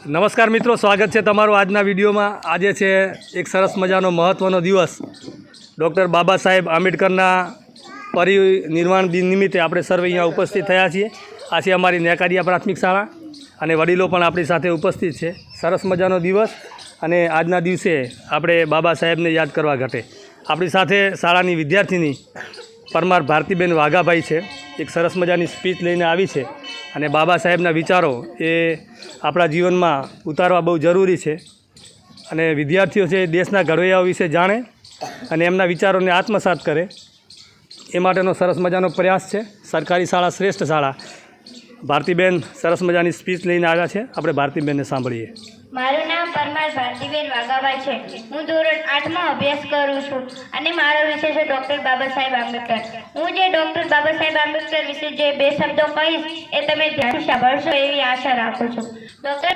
નમસ્કાર મિત્રો, સ્વાગત છે તમારું આજના વિડીયોમાં। આજે છે એક સરસ મજાનો મહત્ત્વનો દિવસ। ડૉક્ટર બાબા સાહેબ આંબેડકરના પરિનિર્વાણ દિન નિમિત્તે આપણે સર્વે અહીંયા ઉપસ્થિત થયા છીએ। આ છે અમારી નેકારિયા પ્રાથમિક શાળા અને વડીલો પણ આપણી સાથે ઉપસ્થિત છે। સરસ મજાનો દિવસ અને આજના દિવસે આપણે બાબા સાહેબને યાદ કરવા ઘટે આપણી સાથે શાળાની વિદ્યાર્થીની પરમાર ભારતીબેન વાઘાભાઈ છે। એક સરસ મજાની સ્પીચ લઈને આવી છે અને બાબા સાહેબના વિચારો એ આપણા જીવનમાં ઉતારવા બહુ જરૂરી છે અને વિદ્યાર્થીઓ છે એ દેશના ઘડવૈયાઓ વિશે જાણે અને એમના વિચારોને આત્મસાત કરે એ માટેનો સરસ મજાનો પ્રયાસ છે। સરકારી શાળા શ્રેષ્ઠ શાળા ભારતીબેન સરસ મજાની સ્પીચ લઈને આવ્યા છે। આપણે ભારતીબેનને સાંભળીએ। મારું નામ પરમાર ભારતીબેન વાઘાભાઈ છે। હું ધોરણ 8માં અભ્યાસ કરું છું અને મારો વિષય છે ડૉક્ટર બાબા સાહેબ આંબેડકર। હું જે ડૉક્ટર બાબા સાહેબ આંબેડકર વિશે જે બે શબ્દો કહીશ એ તમે ધ્યાનથી સાંભળશો એવી આશા રાખું છું। ડૉક્ટર